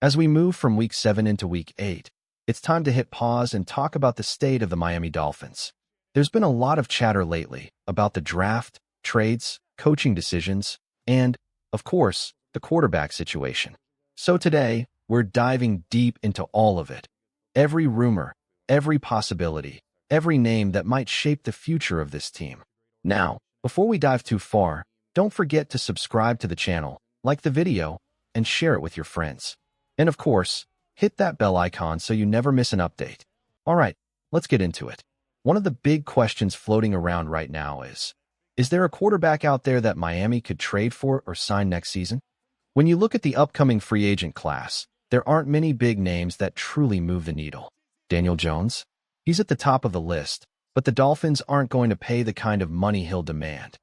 As we move from Week 7 into Week 8, it's time to hit pause and talk about the state of the Miami Dolphins. There's been a lot of chatter lately about the draft, trades, coaching decisions, and, of course, the quarterback situation. So today, we're diving deep into all of it. Every rumor, every possibility, every name that might shape the future of this team. Now, before we dive too far, don't forget to subscribe to the channel, like the video, and share it with your friends. And of course, hit that bell icon so you never miss an update. All right, let's get into it. One of the big questions floating around right now is there a quarterback out there that Miami could trade for or sign next season? When you look at the upcoming free agent class, there aren't many big names that truly move the needle. Daniel Jones? He's at the top of the list, but the Dolphins aren't going to pay the kind of money he'll demand.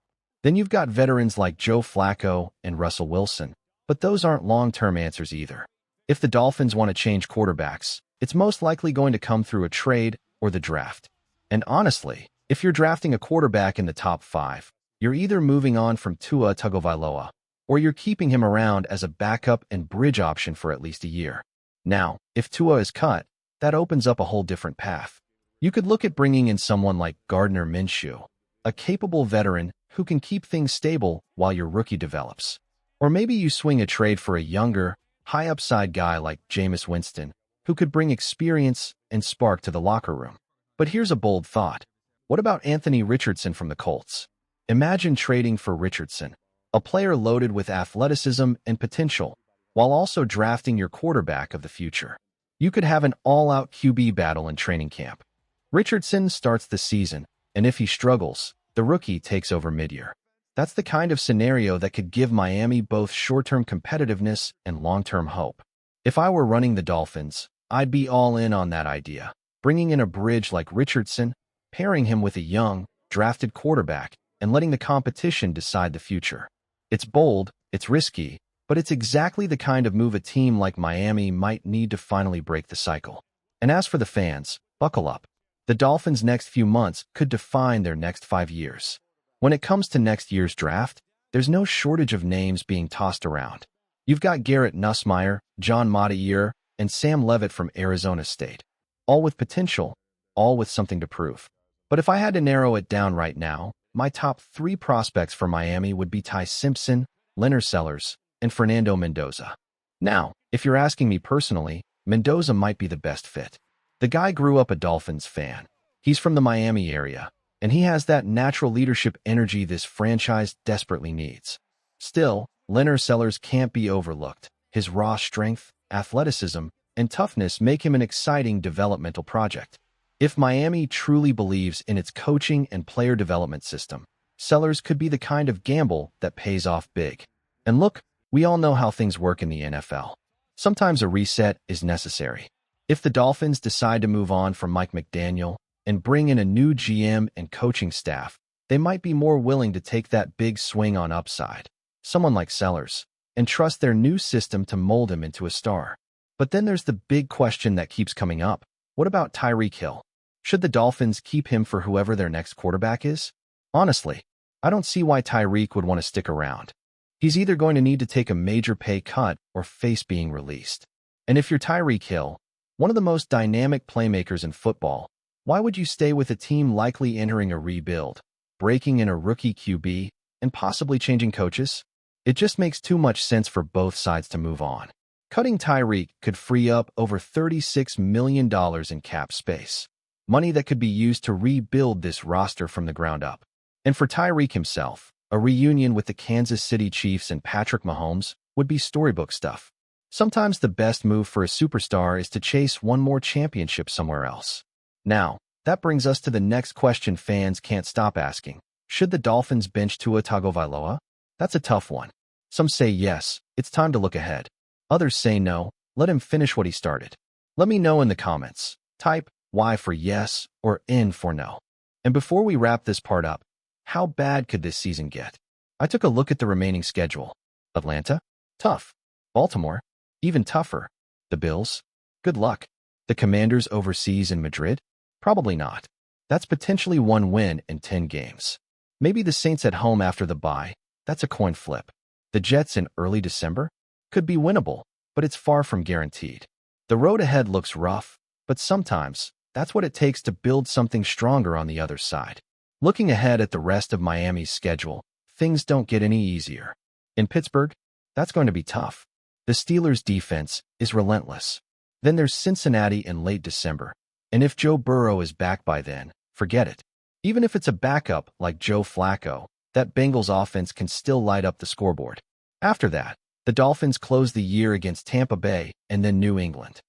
Then you've got veterans like Joe Flacco and Russell Wilson, but those aren't long-term answers either. If the Dolphins want to change quarterbacks, it's most likely going to come through a trade or the draft. And honestly, if you're drafting a quarterback in the top 5, you're either moving on from Tua Tagovailoa, or you're keeping him around as a backup and bridge option for at least a year. Now, if Tua is cut, that opens up a whole different path. You could look at bringing in someone like Gardner Minshew, a capable veteran who can keep things stable while your rookie develops. Or maybe you swing a trade for a younger, high-upside guy like Jameis Winston, who could bring experience and spark to the locker room. But here's a bold thought. What about Anthony Richardson from the Colts? Imagine trading for Richardson, a player loaded with athleticism and potential, while also drafting your quarterback of the future. You could have an all-out QB battle in training camp. Richardson starts the season, and if he struggles, the rookie takes over mid-year. That's the kind of scenario that could give Miami both short-term competitiveness and long-term hope. If I were running the Dolphins, I'd be all in on that idea, bringing in a bridge like Richardson, pairing him with a young, drafted quarterback, and letting the competition decide the future. It's bold, it's risky, but it's exactly the kind of move a team like Miami might need to finally break the cycle. And as for the fans, buckle up. The Dolphins' next few months could define their next 5 years. When it comes to next year's draft, there's no shortage of names being tossed around. You've got Garrett Nussmeier, John Matair, and Sam Levitt from Arizona State. All with potential, all with something to prove. But if I had to narrow it down right now, my top 3 prospects for Miami would be Ty Simpson, Leonard Sellers, and Fernando Mendoza. Now, if you're asking me personally, Mendoza might be the best fit. The guy grew up a Dolphins fan. He's from the Miami area, and he has that natural leadership energy this franchise desperately needs. Still, Leonard Sellers can't be overlooked. His raw strength, athleticism, and toughness make him an exciting developmental project. If Miami truly believes in its coaching and player development system, Sellers could be the kind of gamble that pays off big. And look, we all know how things work in the NFL. Sometimes a reset is necessary. If the Dolphins decide to move on from Mike McDaniel and bring in a new GM and coaching staff, they might be more willing to take that big swing on upside, someone like Sellers, and trust their new system to mold him into a star. But then there's the big question that keeps coming up. What about Tyreek Hill? Should the Dolphins keep him for whoever their next quarterback is? Honestly, I don't see why Tyreek would want to stick around. He's either going to need to take a major pay cut or face being released. And if you're Tyreek Hill, one of the most dynamic playmakers in football, why would you stay with a team likely entering a rebuild, breaking in a rookie QB, and possibly changing coaches? It just makes too much sense for both sides to move on. Cutting Tyreek could free up over $36 million in cap space, money that could be used to rebuild this roster from the ground up. And for Tyreek himself, a reunion with the Kansas City Chiefs and Patrick Mahomes would be storybook stuff. Sometimes the best move for a superstar is to chase one more championship somewhere else. Now, that brings us to the next question fans can't stop asking. Should the Dolphins bench Tua Tagovailoa? That's a tough one. Some say yes, it's time to look ahead. Others say no, let him finish what he started. Let me know in the comments. Type Y for yes or N for no. And before we wrap this part up, how bad could this season get? I took a look at the remaining schedule. Atlanta? Tough. Baltimore? Even tougher. The Bills? Good luck. The Commanders overseas in Madrid? Probably not. That's potentially 1 win in 10 games. Maybe the Saints at home after the bye. That's a coin flip. The Jets in early December? Could be winnable. but it's far from guaranteed. The road ahead looks rough, but sometimes that's what it takes to build something stronger on the other side. Looking ahead at the rest of Miami's schedule, things don't get any easier. In Pittsburgh, that's going to be tough. The Steelers' defense is relentless. Then there's Cincinnati in late December, and if Joe Burrow is back by then, forget it. Even if it's a backup like Joe Flacco, that Bengals offense can still light up the scoreboard. After that, the Dolphins close the year against Tampa Bay and then New England.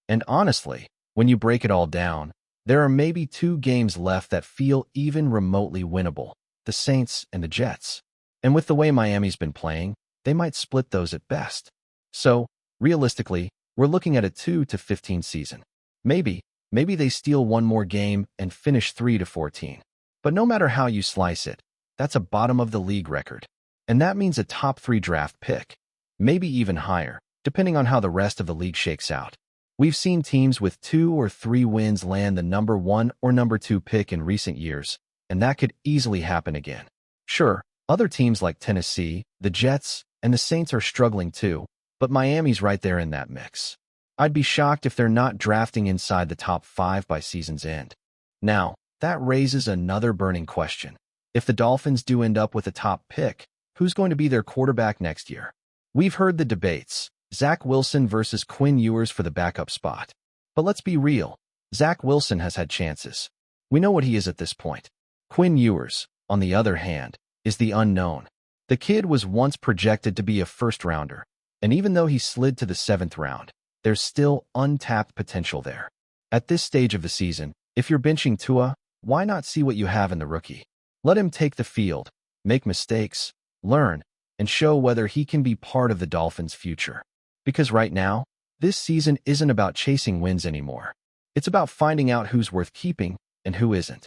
And honestly, when you break it all down, there are maybe 2 games left that feel even remotely winnable, the Saints and the Jets. And with the way Miami's been playing, they might split those at best. So, realistically, we're looking at a 2-15 season. Maybe they steal one more game and finish 3-14. But no matter how you slice it, that's a bottom-of-the-league record. And that means a top 3 draft pick. Maybe even higher, depending on how the rest of the league shakes out. We've seen teams with 2 or 3 wins land the number 1 or number 2 pick in recent years, and that could easily happen again. Sure, other teams like Tennessee, the Jets, and the Saints are struggling too, but Miami's right there in that mix. I'd be shocked if they're not drafting inside the top 5 by season's end. Now, that raises another burning question. If the Dolphins do end up with a top pick, who's going to be their quarterback next year? We've heard the debates, Zach Wilson versus Quinn Ewers for the backup spot. But let's be real, Zach Wilson has had chances. We know what he is at this point. Quinn Ewers, on the other hand, is the unknown. The kid was once projected to be a first-rounder, and even though he slid to the 7th round, there's still untapped potential there. At this stage of the season, if you're benching Tua, why not see what you have in the rookie? Let him take the field, make mistakes, learn, and show whether he can be part of the Dolphins' future. Because right now, this season isn't about chasing wins anymore. It's about finding out who's worth keeping and who isn't.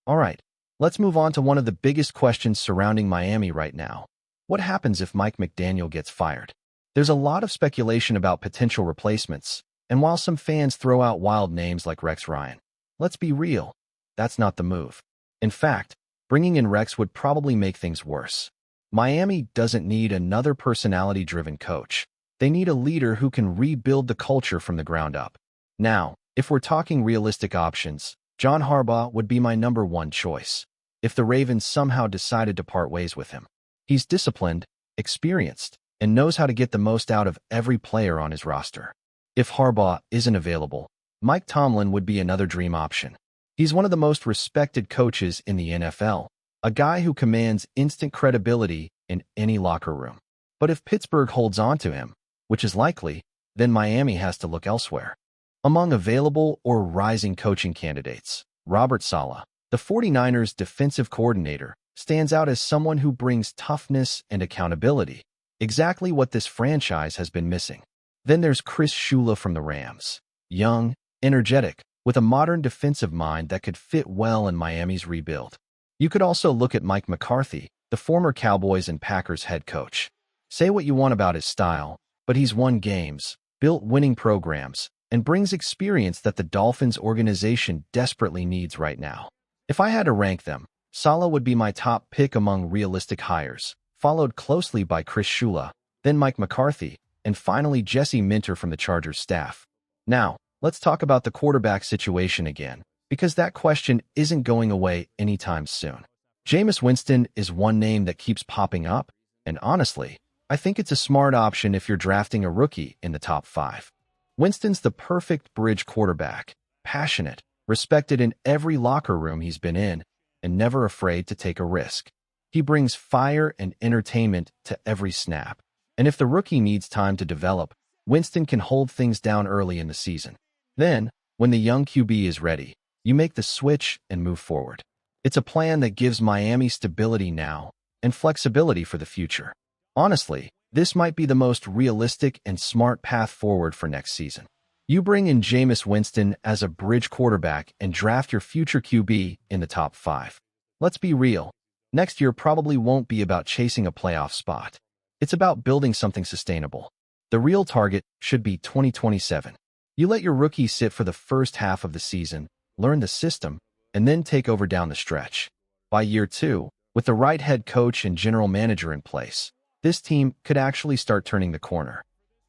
All right, let's move on to one of the biggest questions surrounding Miami right now. What happens if Mike McDaniel gets fired? There's a lot of speculation about potential replacements, and while some fans throw out wild names like Rex Ryan, let's be real, that's not the move. In fact, bringing in Rex would probably make things worse. Miami doesn't need another personality-driven coach. They need a leader who can rebuild the culture from the ground up. Now, if we're talking realistic options, John Harbaugh would be my number 1 choice, if the Ravens somehow decided to part ways with him. He's disciplined, experienced, and knows how to get the most out of every player on his roster. If Harbaugh isn't available, Mike Tomlin would be another dream option. He's one of the most respected coaches in the NFL, a guy who commands instant credibility in any locker room. But if Pittsburgh holds on to him, which is likely, then Miami has to look elsewhere. Among available or rising coaching candidates, Robert Saleh, the 49ers defensive coordinator, stands out as someone who brings toughness and accountability, exactly what this franchise has been missing. Then there's Chris Shula from the Rams, young, energetic, with a modern defensive mind that could fit well in Miami's rebuild. You could also look at Mike McCarthy, the former Cowboys and Packers head coach. Say what you want about his style, but he's won games, built winning programs, and brings experience that the Dolphins organization desperately needs right now. If I had to rank them, Saleh would be my top pick among realistic hires, followed closely by Chris Shula, then Mike McCarthy, and finally Jesse Minter from the Chargers staff. Now, let's talk about the quarterback situation again, because that question isn't going away anytime soon. Jameis Winston is one name that keeps popping up, and honestly, I think it's a smart option if you're drafting a rookie in the top 5. Winston's the perfect bridge quarterback, passionate, respected in every locker room he's been in, and never afraid to take a risk. He brings fire and entertainment to every snap. And if the rookie needs time to develop, Winston can hold things down early in the season. Then, when the young QB is ready, you make the switch and move forward. It's a plan that gives Miami stability now and flexibility for the future. Honestly, this might be the most realistic and smart path forward for next season. You bring in Jameis Winston as a bridge quarterback and draft your future QB in the top 5. Let's be real. Next year probably won't be about chasing a playoff spot. It's about building something sustainable. The real target should be 2027. You let your rookie sit for the first half of the season, learn the system, and then take over down the stretch. By year 2, with the right head coach and general manager in place, this team could actually start turning the corner.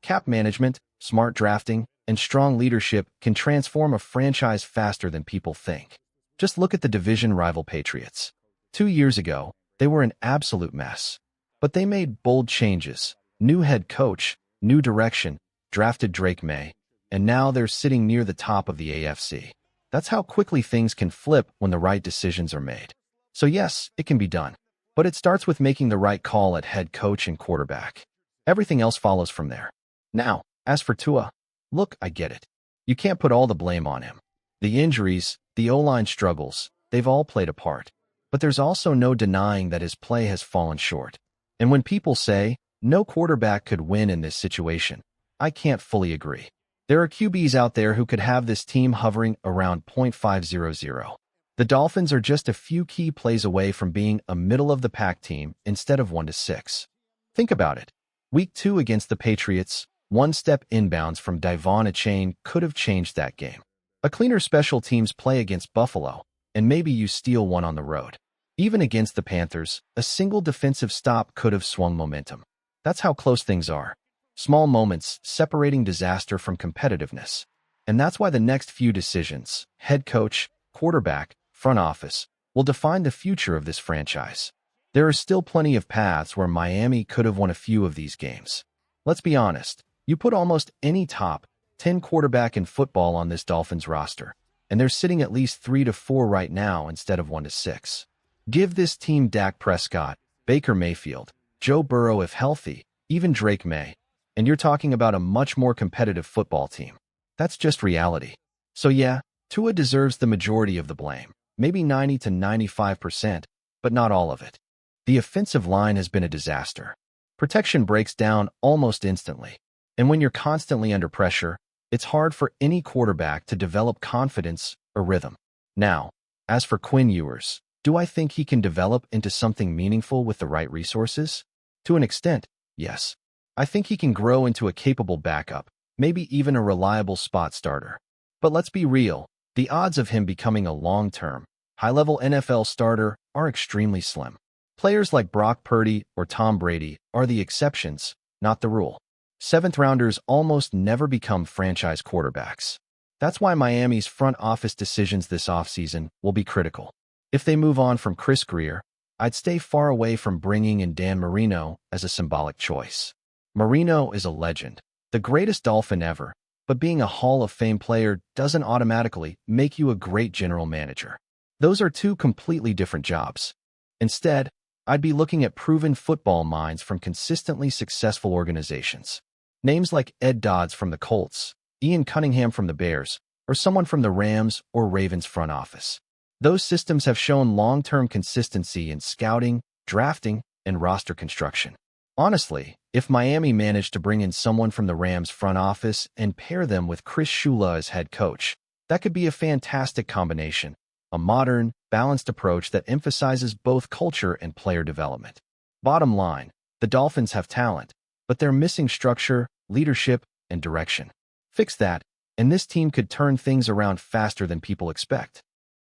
Cap management, smart drafting, and strong leadership can transform a franchise faster than people think. Just look at the division rival Patriots. 2 years ago, they were an absolute mess. But they made bold changes. New head coach, new direction, drafted Drake May, and now they're sitting near the top of the AFC. That's how quickly things can flip when the right decisions are made. So yes, it can be done. But it starts with making the right call at head coach and quarterback. Everything else follows from there. Now, as for Tua, look, I get it. You can't put all the blame on him. The injuries, the O-line struggles, they've all played a part. But there's also no denying that his play has fallen short. And when people say, no quarterback could win in this situation, I can't fully agree. There are QBs out there who could have this team hovering around .500. The Dolphins are just a few key plays away from being a middle-of-the-pack team instead of 1-6. Think about it. Week 2 against the Patriots, one step inbounds from Devon Achane could have changed that game. A cleaner special teams play against Buffalo, and maybe you steal one on the road. Even against the Panthers, a single defensive stop could have swung momentum. That's how close things are. Small moments separating disaster from competitiveness. And that's why the next few decisions, head coach, quarterback, front office, will define the future of this franchise. There are still plenty of paths where Miami could have won a few of these games. Let's be honest, you put almost any top 10 quarterback in football on this Dolphins roster, and they're sitting at least 3-4 right now instead of 1-6. Give this team Dak Prescott, Baker Mayfield, Joe Burrow if healthy, even Drake May, and you're talking about a much more competitive football team. That's just reality. So yeah, Tua deserves the majority of the blame, maybe 90 to 95%, but not all of it. The offensive line has been a disaster. Protection breaks down almost instantly, and when you're constantly under pressure, it's hard for any quarterback to develop confidence or rhythm. Now, as for Quinn Ewers, do I think he can develop into something meaningful with the right resources? To an extent, yes. I think he can grow into a capable backup, maybe even a reliable spot starter. But let's be real, the odds of him becoming a long-term, high-level NFL starter are extremely slim. Players like Brock Purdy or Tom Brady are the exceptions, not the rule. Seventh-rounders almost never become franchise quarterbacks. That's why Miami's front office decisions this offseason will be critical. If they move on from Chris Grier, I'd stay far away from bringing in Dan Marino as a symbolic choice. Marino is a legend, the greatest Dolphin ever, but being a Hall of Fame player doesn't automatically make you a great general manager. Those are two completely different jobs. Instead, I'd be looking at proven football minds from consistently successful organizations. Names like Ed Dodds from the Colts, Ian Cunningham from the Bears, or someone from the Rams or Ravens front office. Those systems have shown long-term consistency in scouting, drafting, and roster construction. Honestly, if Miami managed to bring in someone from the Rams front office and pair them with Chris Shula as head coach, that could be a fantastic combination, a modern, balanced approach that emphasizes both culture and player development. Bottom line, the Dolphins have talent, but they're missing structure, leadership, and direction. Fix that, and this team could turn things around faster than people expect.